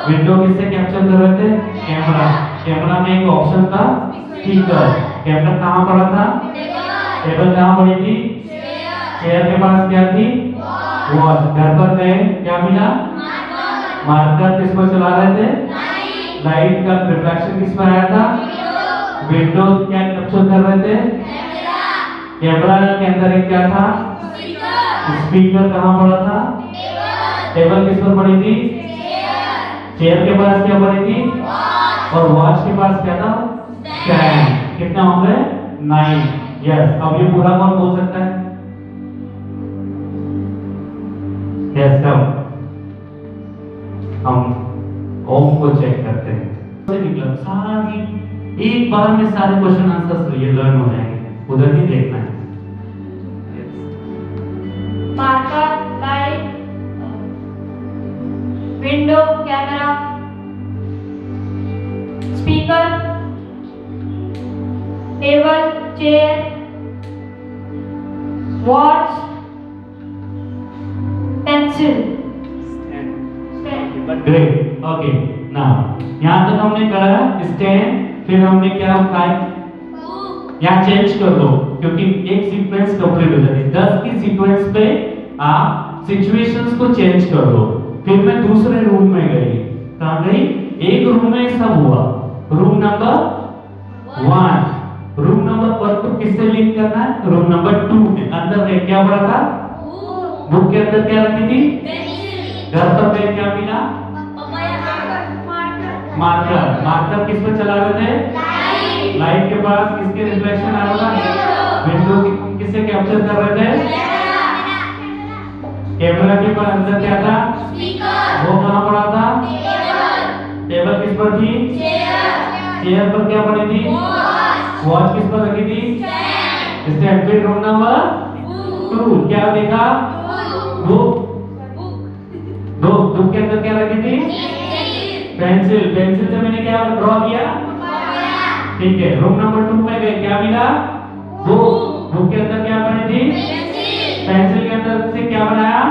विंडो किससे कैप्चर कर रहे थे? कैमरा। कैमरा में एक ऑप्शन था स्पीकर। कैमरा कहाँ पड़ा था? टेबल कहाँ पड़ी थी? चेयर के पास क्या थी? वॉच। घर पर गए क्या मिला? मार्कर किस पर चला रहे थे? लाइट का रिफ्लेक्शन किस पर आया था? विंडो क्या कैप्चर कर रहे थे? कैमरा के अंदर एक क्या था? स्पीकर कहाँ पड़ा था? टेबल किस पर पड़ी थी? चेयर के पास क्या पड़ी थी? और वॉच के पास क्या था? स्टैंड। कितना हो गए? 9। यस। अब ये पूरा कौन बोल सकता है? यस, कब हम ओम को चेक करते हैं से निकला सारी एक बार में सारे क्वेश्चन आंसर्स ये लर्न हो जाएंगे। उधर ही देखना है। Marker, light, window, camera, speaker, table, chair, watch, pencil, great. Okay, now यहाँ तक हमने करा स्टैंड, फिर हमने क्या बताया? यहाँ चेंज कर दो क्योंकि एक सीक्वेंस कंप्लीट हो जाती है। 10 की सीक्वेंस पे आप सिचुएशंस को चेंज कर दो। फिर मैं दूसरे रूम में गई। कहाँ गई? एक रूम में सब हुआ। Room number 1। रूम नंबर 1 को किससे लिंक करना है? रूम नंबर 2 में। अंदर में क्या पड़ा था? बुक के अंदर क्या रखी थी? घर पर गए क्या मिला? मार्कर। मार्कर किस पर चला रहे थे? लाइट के पास किसके रिफ्लेक्शन आ रहा था? विंडो किससे कैप्चर कर रहे थे? कैमरा के पास अंदर क्या था? वो कहाँ पड़ा था? टेबल किस पर थी? चेयर पर क्या पड़ी थी? वॉच किस पर रखी थी? स्टैंड। फिर रूम नंबर 2 क्या देखा? बुक। बुक के अंदर क्या रखी थी? पेंसिल। पेंसिल से मैंने क्या ड्रॉ किया? ठीक है। रूम नंबर 2 में गए क्या मिला? बुक। बुक के अंदर क्या पड़ी थी? पेंसिल के अंदर से क्या बनाया?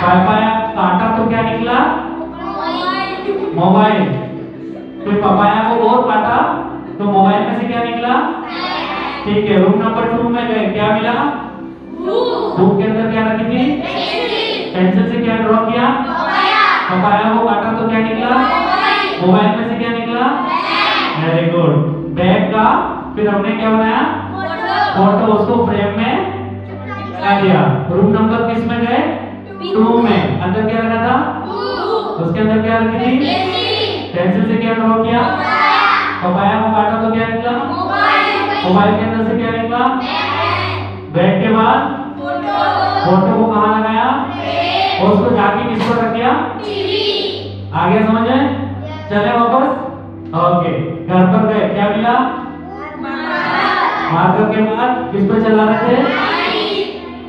पाया। काटा तो क्या निकला? मोबाइल। फिर पपाया को और काटा तो मोबाइल में से क्या निकला? ठीक है। रूम नंबर 2 में गए क्या मिला? बुक के अंदर क्या रखी थी? पेंसिल से क्या ड्रॉ किया? पपाया को काटा तो क्या निकला? मोबाइल में से क्या निकला? Very good. बैग का फिर हमने क्या बनाया? फोटो। उसको फ्रेम में लगा दिया। रूम नंबर किस में गए? 2 में। अंदर क्या रखा था? उसके अंदर क्या रखी थी? पेंसिल से क्या ड्रॉ किया? पपाया को काटा तो क्या निकला? मोबाइल के अंदर से क्या निकला? बैग के बाद फोटो को कहाँ लगाया? और उसको जाके किस पर रख दिया? आ गया समझ में? चले वापस। ओके, घर पर गए क्या मिला? मार्कर के बाद किस पर चला रहे थे?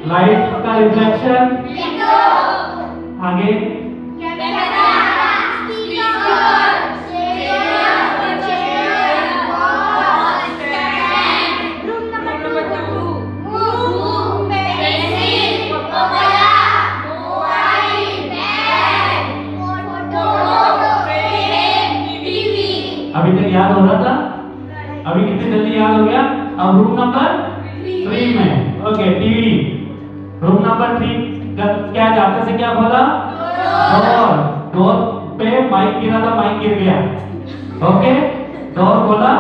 लाइट का रिफ्लेक्शन। आगे अभी तक याद हो रहा था? अभी कितनी जल्दी याद हो गया? अब रूम नंबर 3 में। Okay, TV. रूम नंबर 3 क्या जाते से क्या बोला? डोर। डोर पे माइक गिरा था, माइक गिर गया। ओके, डोर बोला,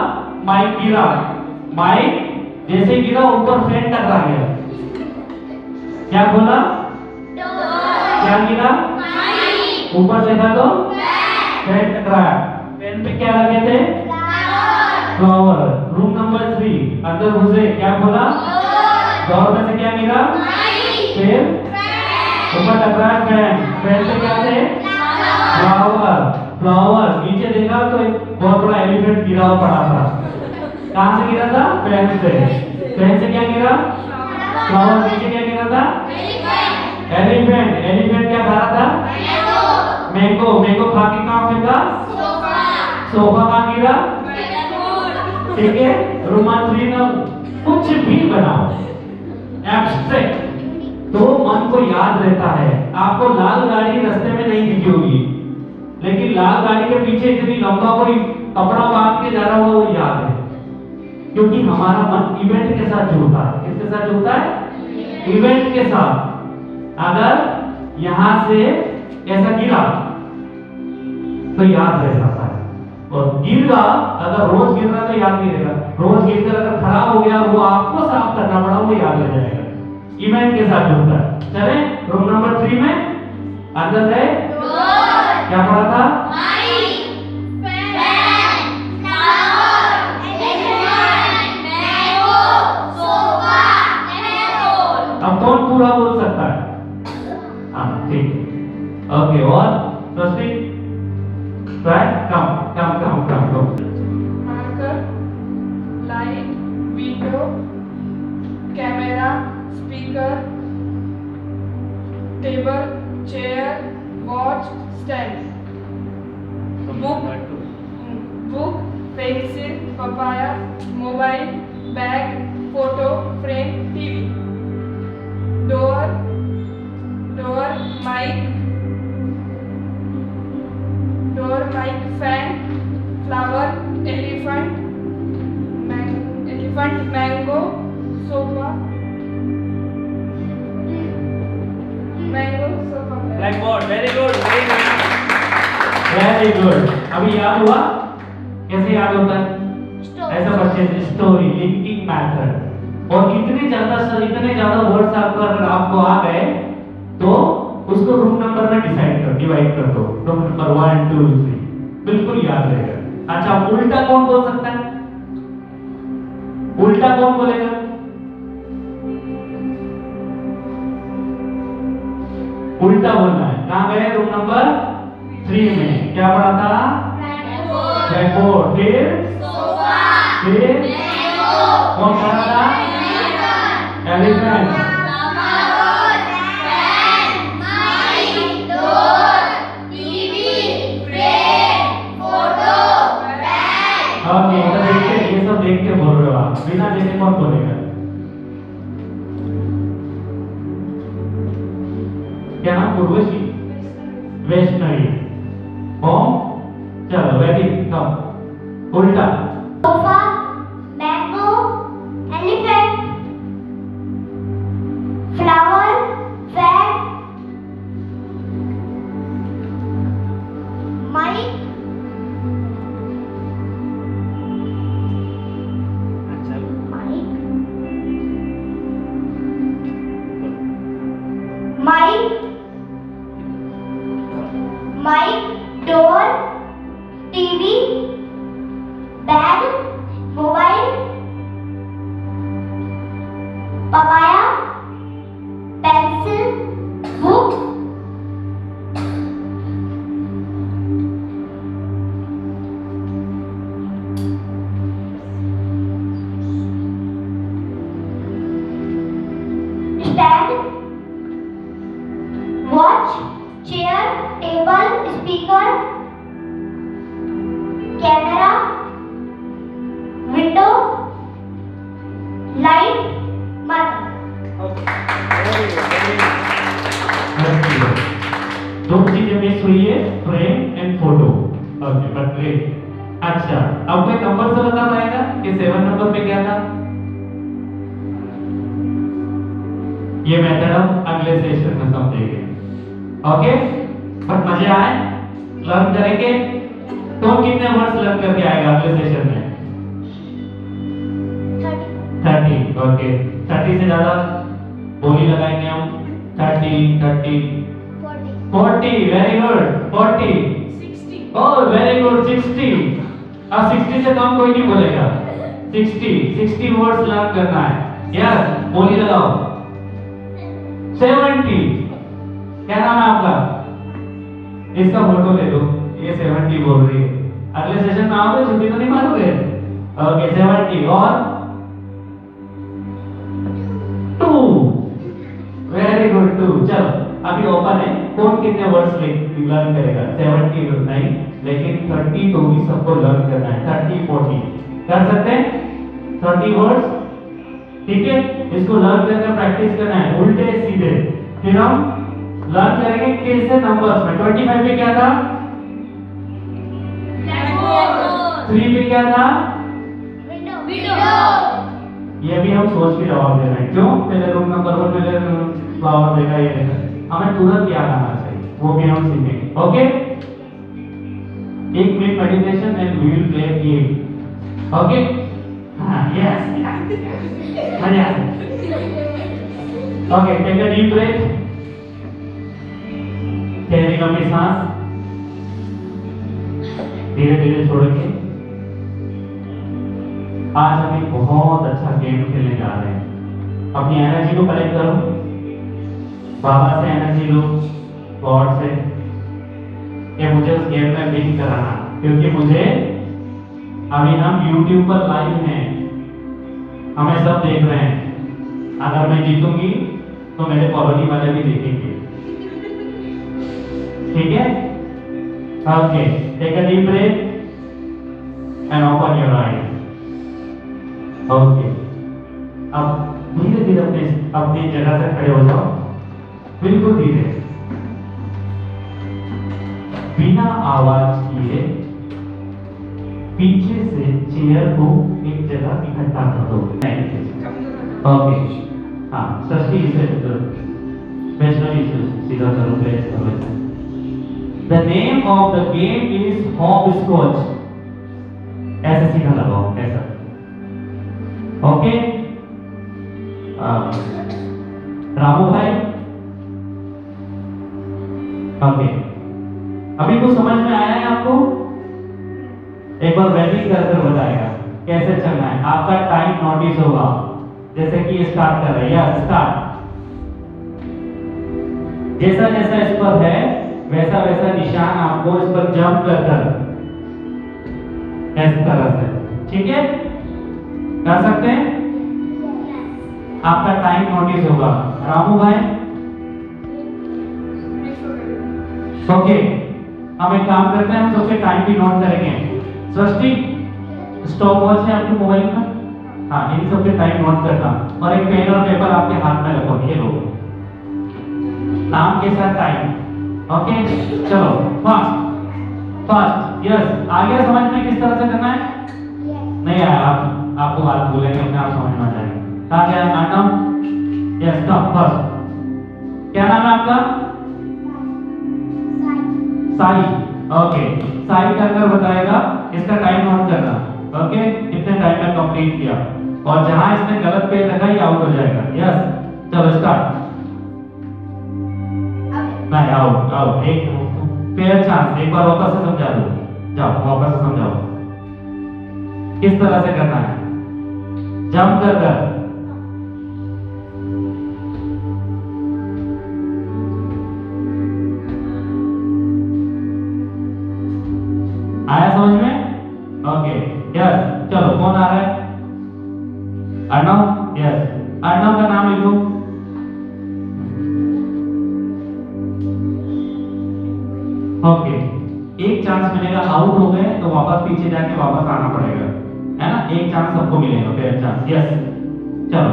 माइक गिरा। माइक जैसे गिरा ऊपर फैन टकरा गया, क्या बोला? क्या गिरा? ऊपर देखा तो फैन टकराया। फैन पे क्या लगे थे? फ्लावर। रूम नंबर 3 अंदर घुसे, क्या बोला? डोर में से क्या गिरा? फिर ऊपर टकराया फैन, फैन पे क्या थे? फ्लावर। फ्लावर नीचे देखा तो एक बहुत बड़ा एलिफेंट गिरा हुआ पड़ा था। कहाँ से गिरा था? फैन से। फैन से क्या गिरा? फ्लावर। नीचे क्या गिरा था? एलिफेंट। एलिफेंट क्या खा रहा था? मैंगो। मैंगो खा के कहाँ फेंका? सोफा कहाँ गिरा? ठीक है। रूम 3 में कुछ भी बनाओ एब्स्ट्रैक्ट तो मन को याद रहता है। आपको लाल गाड़ी रास्ते में नहीं दिखी होगी, लेकिन लाल गाड़ी के पीछे इतनी लंबा कोई कपड़ा बांध के जा रहा होगा वो याद है, क्योंकि हमारा मन इवेंट के साथ जुड़ता है। किसके साथ जुड़ता है? इवेंट के साथ। अगर यहां से ऐसा गिरा तो याद रह जाता है, और गिरगा अगर रोज गिर रहा तो याद नहीं रहेगा। रोज गिरकर अगर खराब हो गया वो आपको साफ करना पड़ा, वो याद रह जाएगा। इवेंट के साथ जुड़ता है। चले रूम नंबर 3 में अंदर गए, क्या पढ़ा था? अब कौन पूरा बोल सकता है? हाँ ठीक है, ओके। और Srishti try, come come come come come. Marker, light, window, camera, speaker, table, chair, watch, stand, book, pencil, papaya, mobile, bag, photo frame, TV, door, mike, fan, flower, elephant, mango, sofa, blackboard. Very good, very good, very good. अभी याद हुआ? कैसे याद होता है? ऐसा बच्चे से स्टोरी, लिंकिंग मैथड। और इतने ज्यादा वर्ड्स आपको आ गए तो उसको रूम नंबर में डिवाइड कर दो। रूम नंबर 1 2 3 बिल्कुल याद रहेगा। अच्छा, उल्टा कौन बोल सकता है? उल्टा कौन बोलेगा? उल्टा बोलना है। कहाँ गए? रूम नंबर 3 में क्या पढ़ा था? ब्लैकबोर्ड। फिर कौन पढ़ा था? एलिफेंट। ओके, तो देखिए ये सब देख के बोल रहे हो आप, बिना देखे कौन बोलेगा? क्या नाम? उर्वशी, वैष्णवी, ओम। चलो वेरी कम। उल्टा sofa, mango, elephant, flower, fan, mic, door, TV, bag, mobile, papaya, pencil, book, stand, watch, chair, table, speaker, camera, window, light, मत। दो चीजें मिस हुई है, frame and photo. Okay, but great. अच्छा, अब मैं नंबर से बता पाएगा कि 7 नंबर पे क्या था? ये मेथड हम अगले सेशन में समझेंगे। ओके, बट मजे आए? लर्न करेंगे? तो कितने वर्ड्स लर्न करके आएगा अगले सेशन में? 30। ओके 30 से ज्यादा बोली लगाएंगे हम 30 30 40 very good 40 60 oh very good 60 अब 60 से कम कोई नहीं बोलेगा 60 वर्ड्स लर्न करना है यस बोली लगाओ 70 क्या नाम है आपका इसका फोटो ले लो ये 70 बोल रही है अगले सेशन में आओगे छुट्टी तो नहीं मारोगे ओके 70 और 2 वेरी गुड 2 चलो अभी ओपन है कौन कितने वर्ड्स लर्न करेगा 70 नहीं लेकिन 30 तो भी सबको लर्न करना है 30 40 कर सकते हैं 30 वर्ड्स ठीक है इसको लर्न करके प्रैक्टिस करना है उल्टे सीधे फिर हम लर्न करेंगे कैसे नंबर्स में 25 पे क्या था 3 पे क्या था ये भी हम सोच के जवाब दे रहे हैं क्यों पहले रूम नंबर 1 पहले फ्लावर देखा ये देखा हमें तुरंत याद आना चाहिए वो भी हम सीखेंगे okay 1 minute meditation and we will play game okay हां यस मजा okay take a deep breath गहरी लंबी सांस धीरे धीरे छोड़ेंगे आज हम एक बहुत अच्छा गेम खेलने जा रहे हैं अपनी एनर्जी को कलेक्ट करो बाबा से एनर्जी लो गॉड से ये मुझे उस गेम में विन कराना क्योंकि मुझे अभी हम YouTube पर लाइव हैं हमें सब देख रहे हैं अगर मैं जीतूंगी तो मेरे कॉलोनी वाले भी देखेंगे ठीक है okay take a deep breath and open your eyes okay अब धीरे धीरे अपनी जगह से खड़े हो जाओ बिल्कुल धीरे बिना आवाज किए पीछे से चेयर को एक जगह इकट्ठा कर दो ओके हाँ सृष्टि इसे वैष्णवी सीधा करो प्लेस करो The name of the game is hopscotch ऐसे सीधा लगाओ ऐसा ओके रामू भाई ओके अभी कुछ समझ में आया है आपको एक बार वेटिंग कर बताएगा कैसे चलना है आपका टाइम नोटिस होगा जैसे कि स्टार्ट कर रहे हैं या स्टार्ट जैसा जैसा इस पर है वैसा वैसा निशान आपको इस पर जंप कर इस तरह से ठीक है कर सकते हैं आपका टाइम नोटिस होगा रामू भाई ओके हम एक काम करते हैं हम सबसे टाइम भी नोट करेंगे सृष्टि स्टॉप वॉच है आपके मोबाइल में हाँ इन सबके टाइम नोट करना और एक पेन और पेपर आपके हाथ में रखो ये लो नाम के साथ टाइम ओके चलो फास्ट फास्ट यस आगे समझ में किस तरह से करना है नहीं आया आपको बात बोलेंगे अपने आप समझ में आ जाएगा कहाँ गया मैडम यस स्टॉप फर्स्ट क्या नाम है आपका साई ओके साई करकर बताएगा इसका टाइम नोट करना ओके कितने टाइम में कंप्लीट किया और जहां इसने गलत पे रखा ही आउट हो जाएगा यस चलो स्टार्ट नहीं आओ एक फेयर चांस एक बार वापस से समझा दो जाओ वापस से समझाओ किस तरह से करना है जंप कर आया समझ में ओके यस चलो कौन आ रहा है अर्णव यस अर्णव का नाम लिखो ओके एक चांस मिलेगा आउट हो गए तो वापस पीछे जाके वापस आना पड़ेगा है ना एक चांस सबको मिलेगा फेयर चांस यस चलो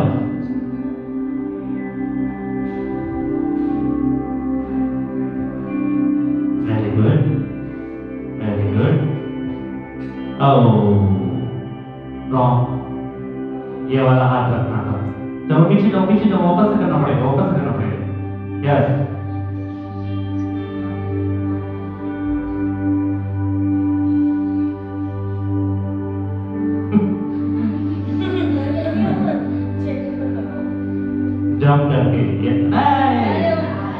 वेरी गुड रॉन्ग ये वाला हाथ रखना था चलो पीछे जाओ वापस से करना पड़ेगा यस जंप करके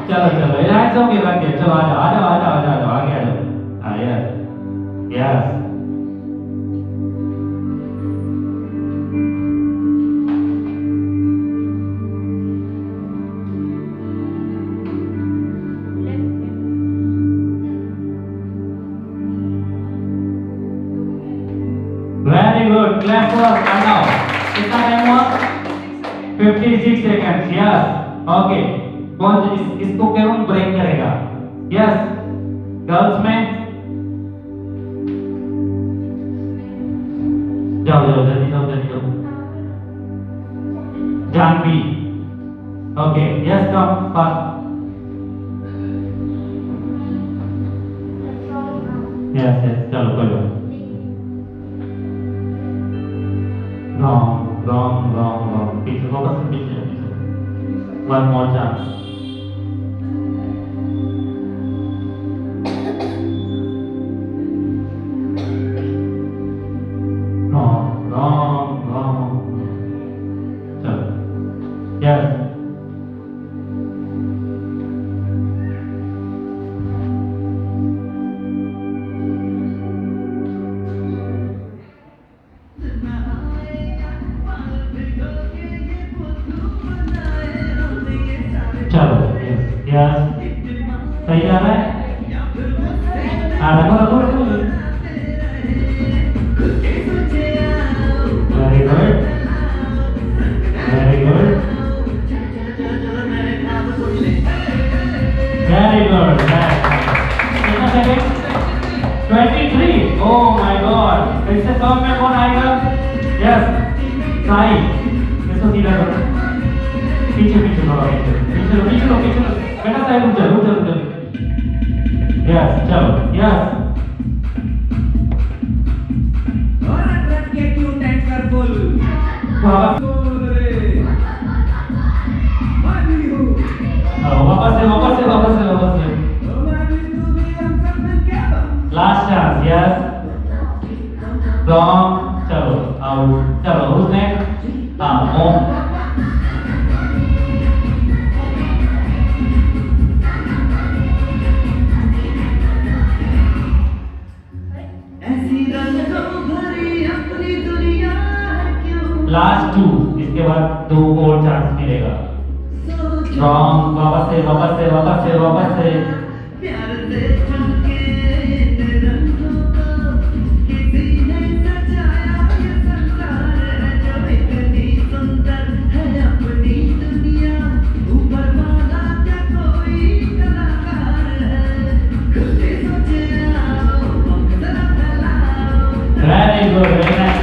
चलो चलो हैंड्स हो के रख दिया चलो आ जाओ आ जाओ आ जाओ आ जाओ आगे आ जाओ हाँ yes yes very good clap for Arnav कितना टाइम हुआ 56 सेकंड्स यस ओके कौन इसको कौन ब्रेक करेगा यस गर्ल्स में जाओ जाओ जल्दी जाओ Janvi okay yes come fast yes yes चलो चलो wrong पीछे वापस पीछे one more chance wrong चलो yes चलो यस सही जा रहा है रखो वेरी गुड कितना सेकंड 23 ओह माय गॉड इससे कम में कौन आएगा यस साई इसको सीधा करो पीछे थोड़ा पीछे बेटा साइड रुक जा यस चलो यस और ट्रक के क्यों टैंकर फुल वापस से लास्ट चांस यस रॉन्ग चलो आउट चलो who's next हाँ ओम लास्ट 2 इसके बाद 2 और चांस मिलेगा रॉन्ग वापस से very good very nice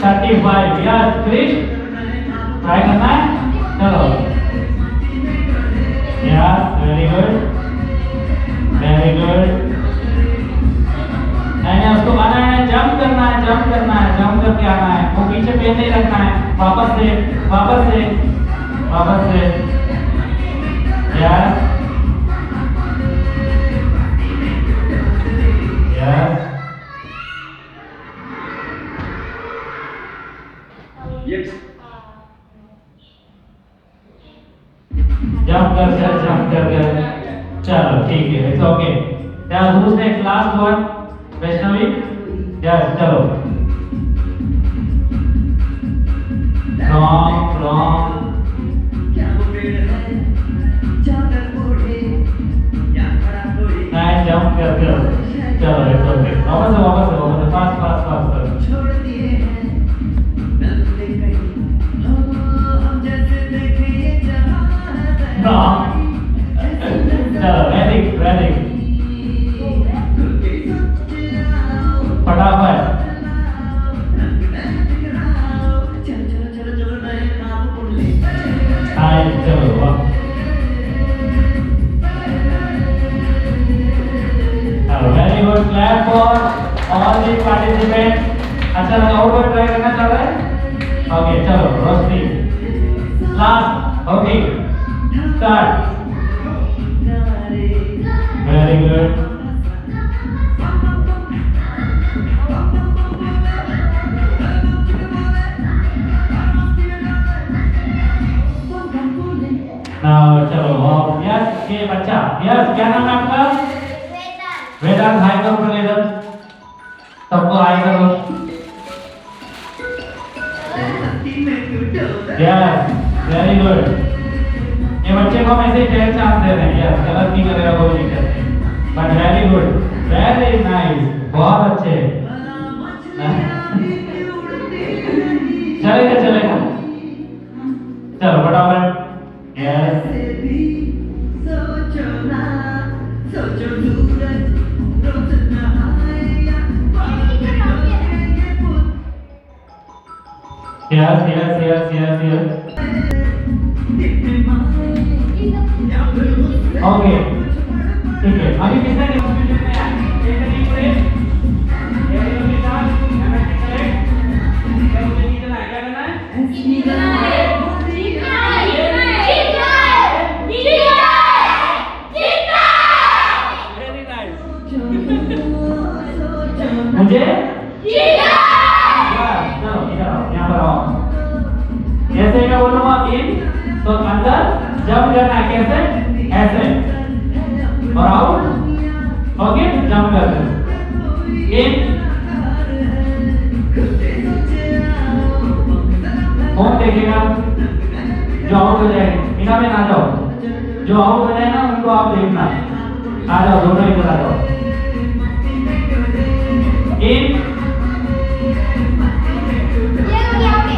35 yes Krish try करना है चलो यस वेरी गुड नहीं उसको आना है जंप करना है जंप करके आना है वो पीछे पैर नहीं रखना है वापस से यस जंप कर चलो ठीक है इट्स ओके यार दूसरे लास्ट वन वैष्णवी यस चलो रॉन्ग नहीं जंप कर चलो इट्स ओके वापस से फास्ट छोड़ दिए हैं मिलते कहीं हम जैसे देखे ये जहां चलो रेडी फटाफट चलो very good clap for all the participants अच्छा लगा और ट्राई करना चाह रहा है ओके चलो Roshni last okay start very good चलो और यस ये बच्चा यस क्या नाम है आपका वेदांत हाई करो पहले इधर सबको हाई करो यस वेरी गुड ये बच्चे को हम ऐसे ही फेयर चांस दे रहे हैं यस गलत नहीं करेगा कोई नहीं कहते but very good very nice बहुत अच्छे चलेगा चलो फटाफट यस यस ओके ठीक है अभी किसने कंफ्यूजन में है मुझे चलो इधर आओ यहाँ पर आओ जैसे मैं बोलूंगा इन तो अंदर जंप करना है कैसे ऐसे और आउट ओके जंप करना इन कौन देखेगा जो आउट हो जाएगा इना में आ जाओ जो आउट हो जाए ना उनको आप देखना आ जाओ दोनों इधर आ जाओ इन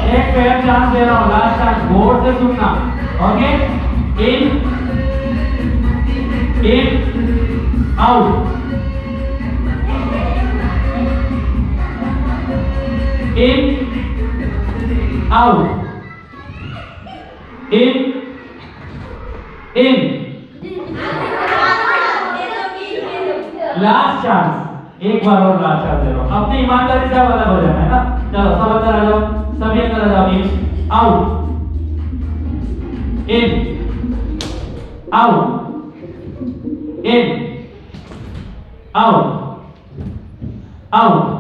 एक फेयर चांस दे रहा हूँ लास्ट चांस गौर से सुनना okay in out in out in last chance एक बार और लास्ट चांस दे रहा हूँ अपनी ईमानदारी से अलग हो जाना है ना चलो सब अंदर आ जाओ सभी अंदर आ जाओ in out in out in out out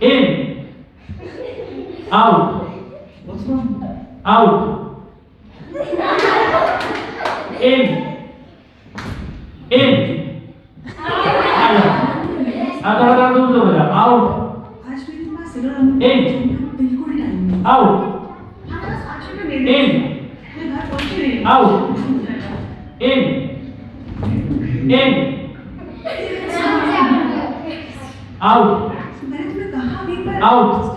in out What's wrong? out in थोड़ा दूर से बोला आउट आज भी तुम्हारा सिग्नल in बिल्कुल टाइम नहीं out in out in out मैंने तुम्हें कहा भी पर out